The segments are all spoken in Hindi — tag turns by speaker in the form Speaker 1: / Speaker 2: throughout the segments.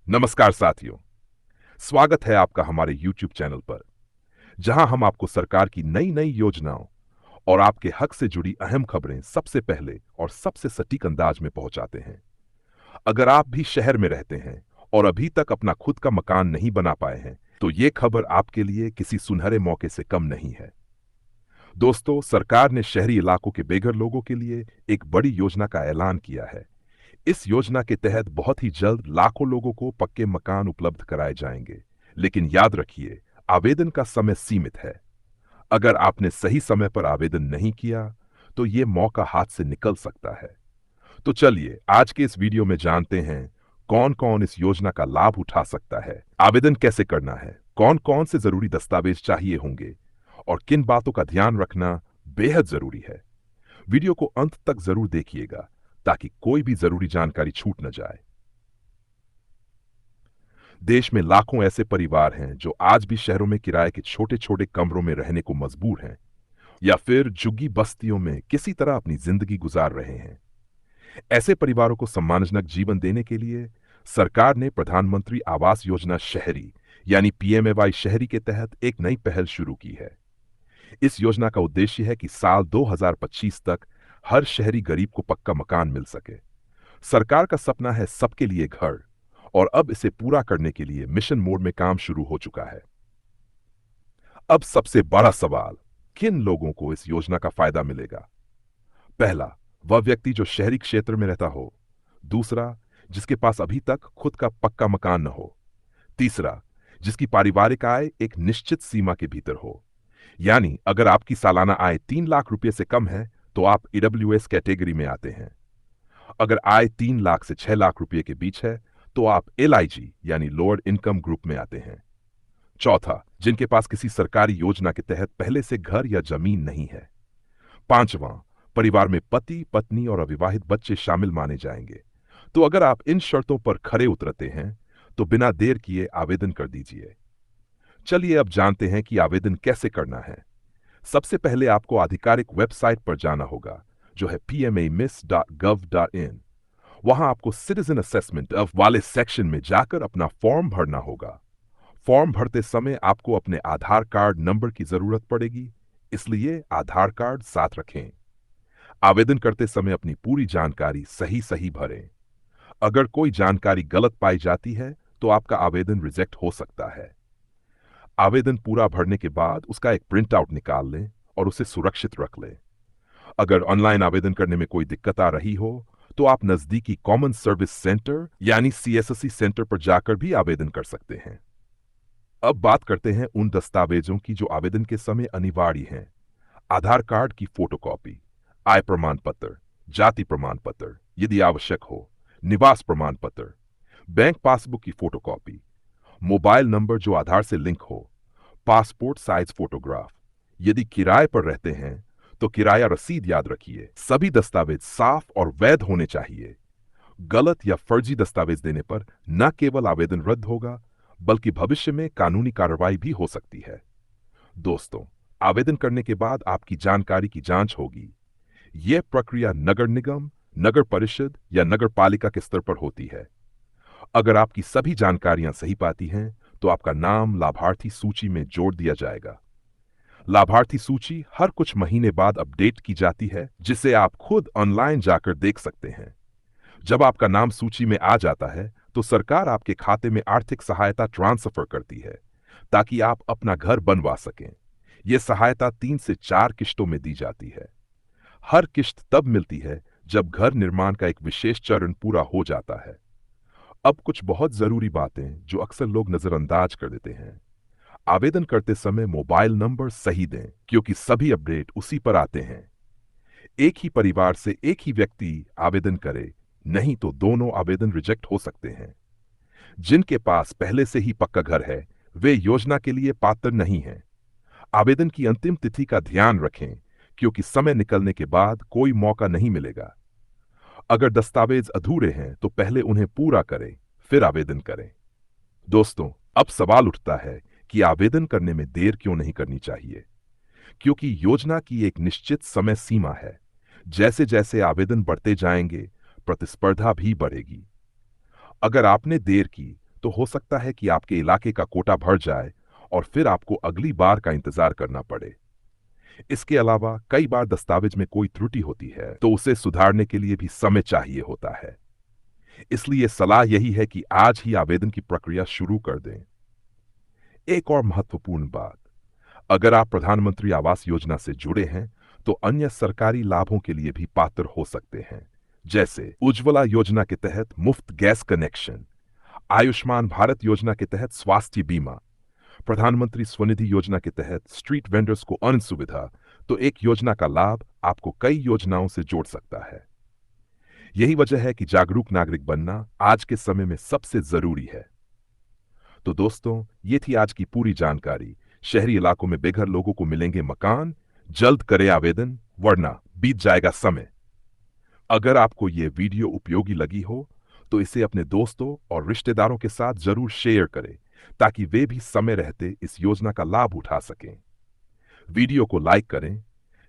Speaker 1: नमस्कार साथियों, स्वागत है आपका हमारे YouTube चैनल पर, जहां हम आपको सरकार की नई नई योजनाओं और आपके हक से जुड़ी अहम खबरें सबसे पहले और सबसे सटीक अंदाज में पहुंचाते हैं। अगर आप भी शहर में रहते हैं और अभी तक अपना खुद का मकान नहीं बना पाए हैं, तो ये खबर आपके लिए किसी सुनहरे मौके से कम नहीं है। दोस्तों, सरकार ने शहरी इलाकों के बेघर लोगों के लिए एक बड़ी योजना का ऐलान किया है। इस योजना के तहत बहुत ही जल्द लाखों लोगों को पक्के मकान उपलब्ध कराए जाएंगे। लेकिन याद रखिए, आवेदन का समय सीमित है। अगर आपने सही समय पर आवेदन नहीं किया, तो ये मौका हाथ से निकल सकता है। तो चलिए आज के इस वीडियो में जानते हैं कौन कौन इस योजना का लाभ उठा सकता है, आवेदन कैसे करना है, कौन कौन से जरूरी दस्तावेज चाहिए होंगे और किन बातों का ध्यान रखना बेहद जरूरी है। वीडियो को अंत तक जरूर देखिएगा ताकि कोई भी जरूरी जानकारी छूट न जाए। देश में लाखों ऐसे परिवार हैं जो आज भी शहरों में किराए के छोटे छोटे कमरों में रहने को मजबूर हैं या फिर झुग्गी बस्तियों में किसी तरह अपनी जिंदगी गुजार रहे हैं। ऐसे परिवारों को सम्मानजनक जीवन देने के लिए सरकार ने प्रधानमंत्री आवास योजना शहरी यानी पीएमएवाई शहरी के तहत एक नई पहल शुरू की है। इस योजना का उद्देश्य है कि साल 2025 तक हर शहरी गरीब को पक्का मकान मिल सके। सरकार का सपना है सबके लिए घर, और अब इसे पूरा करने के लिए मिशन मोड में काम शुरू हो चुका है। अब सबसे बड़ा सवाल, किन लोगों को इस योजना का फायदा मिलेगा? पहला, वह व्यक्ति जो शहरी क्षेत्र में रहता हो। दूसरा, जिसके पास अभी तक खुद का पक्का मकान न हो। तीसरा, जिसकी पारिवारिक आय एक निश्चित सीमा के भीतर हो, यानी अगर आपकी सालाना आय 3 लाख रुपए से कम है तो आप ईडब्ल्यूएस कैटेगरी में आते हैं। अगर आय 3 लाख से 6 लाख रुपए के बीच है तो आप एलआईजी यानी लोअर इनकम ग्रुप में आते हैं। चौथा, जिनके पास किसी सरकारी योजना के तहत पहले से घर या जमीन नहीं है। पांचवां, परिवार में पति पत्नी और अविवाहित बच्चे शामिल माने जाएंगे। तो अगर आप इन शर्तों पर खरे उतरते हैं तो बिना देर किए आवेदन कर दीजिए। चलिए अब जानते हैं कि आवेदन कैसे करना है। सबसे पहले आपको आधिकारिक वेबसाइट पर जाना होगा, जो है pmamiss.gov.in। वहां आपको सिटीजन असेसमेंट ऑफ वाले सेक्शन में जाकर अपना फॉर्म भरना होगा। फॉर्म भरते समय आपको अपने आधार कार्ड नंबर की जरूरत पड़ेगी, इसलिए आधार कार्ड साथ रखें। आवेदन करते समय अपनी पूरी जानकारी सही सही भरें। अगर कोई जानकारी गलत पाई जाती है तो आपका आवेदन रिजेक्ट हो सकता है। आवेदन पूरा भरने के बाद उसका एक प्रिंट आउट निकाल लें और उसे सुरक्षित रख लें। अगर ऑनलाइन आवेदन करने में कोई दिक्कत आ रही हो तो आप नजदीकी कॉमन सर्विस सेंटर यानी सीएससी सेंटर पर जाकर भी आवेदन कर सकते हैं। अब बात करते हैं उन दस्तावेजों की जो आवेदन के समय अनिवार्य हैं। आधार कार्ड की फोटोकॉपी, आय प्रमाण पत्र, जाति प्रमाण पत्र यदि आवश्यक हो, निवास प्रमाण पत्र, बैंक पासबुक की फोटोकॉपी, मोबाइल नंबर जो आधार से लिंक हो, पासपोर्ट साइज फोटोग्राफ। यदि किराए पर रहते हैं तो किराया रसीद याद रखिए। सभी दस्तावेज साफ और वैध होने चाहिए। गलत या फर्जी दस्तावेज देने पर न केवल आवेदन रद्द होगा, बल्कि भविष्य में कानूनी कार्रवाई भी हो सकती है। दोस्तों, आवेदन करने के बाद आपकी जानकारी की जांच होगी। यह प्रक्रिया नगर निगम, नगर परिषद या नगर पालिका के स्तर पर होती है। अगर आपकी सभी जानकारियां सही पाती हैं तो आपका नाम लाभार्थी सूची में जोड़ दिया जाएगा। लाभार्थी सूची हर कुछ महीने बाद अपडेट की जाती है, जिसे आप खुद ऑनलाइन जाकर देख सकते हैं। जब आपका नाम सूची में आ जाता है तो सरकार आपके खाते में आर्थिक सहायता ट्रांसफर करती है ताकि आप अपना घर बनवा सकें। यह सहायता 3 से 4 किश्तों में दी जाती है। हर किश्त तब मिलती है जब घर निर्माण का एक विशेष चरण पूरा हो जाता है। अब कुछ बहुत जरूरी बातें जो अक्सर लोग नजरअंदाज कर देते हैं। आवेदन करते समय मोबाइल नंबर सही दें, क्योंकि सभी अपडेट उसी पर आते हैं। एक ही परिवार से एक ही व्यक्ति आवेदन करे, नहीं तो दोनों आवेदन रिजेक्ट हो सकते हैं। जिनके पास पहले से ही पक्का घर है वे योजना के लिए पात्र नहीं हैं। आवेदन की अंतिम तिथि का ध्यान रखें, क्योंकि समय निकलने के बाद कोई मौका नहीं मिलेगा। अगर दस्तावेज अधूरे हैं तो पहले उन्हें पूरा करें, फिर आवेदन करें। दोस्तों, अब सवाल उठता है कि आवेदन करने में देर क्यों नहीं करनी चाहिए, क्योंकि योजना की एक निश्चित समय सीमा है। जैसे जैसे आवेदन बढ़ते जाएंगे, प्रतिस्पर्धा भी बढ़ेगी। अगर आपने देर की तो हो सकता है कि आपके इलाके का कोटा भर जाए और फिर आपको अगली बार का इंतजार करना पड़े। इसके अलावा कई बार दस्तावेज में कोई त्रुटि होती है तो उसे सुधारने के लिए भी समय चाहिए होता है। इसलिए सलाह यही है कि आज ही आवेदन की प्रक्रिया शुरू कर दें। एक और महत्वपूर्ण बात, अगर आप प्रधानमंत्री आवास योजना से जुड़े हैं तो अन्य सरकारी लाभों के लिए भी पात्र हो सकते हैं, जैसे उज्ज्वला योजना के तहत मुफ्त गैस कनेक्शन, आयुष्मान भारत योजना के तहत स्वास्थ्य बीमा, प्रधानमंत्री स्वनिधि योजना के तहत स्ट्रीट वेंडर्स को अन्य सुविधा। तो एक योजना का लाभ आपको कई योजनाओं से जोड़ सकता है। यही वजह है कि जागरूक नागरिक बनना आज के समय में सबसे जरूरी है। तो दोस्तों, ये थी आज की पूरी जानकारी। शहरी इलाकों में बेघर लोगों को मिलेंगे मकान, जल्द करें आवेदन वरना बीत जाएगा समय। अगर आपको ये वीडियो उपयोगी लगी हो तो इसे अपने दोस्तों और रिश्तेदारों के साथ जरूर शेयर करें ताकि वे भी समय रहते इस योजना का लाभ उठा सकें। वीडियो को लाइक करें,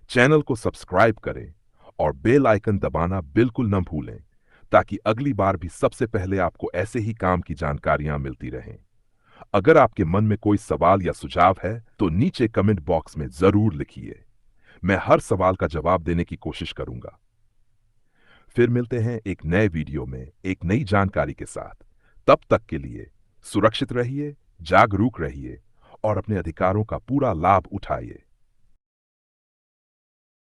Speaker 1: चैनल को सब्सक्राइब करें और बेल आइकन दबाना बिल्कुल न भूलें ताकि अगली बार भी सबसे पहले आपको ऐसे ही काम की जानकारियां मिलती रहें। अगर आपके मन में कोई सवाल या सुझाव है तो नीचे कमेंट बॉक्स में जरूर लिखिए। मैं हर सवाल का जवाब देने की कोशिश करूंगा। फिर मिलते हैं एक नए वीडियो में एक नई जानकारी के साथ। तब तक के लिए सुरक्षित रहिए, जागरूक रहिए और अपने अधिकारों का पूरा लाभ उठाइए।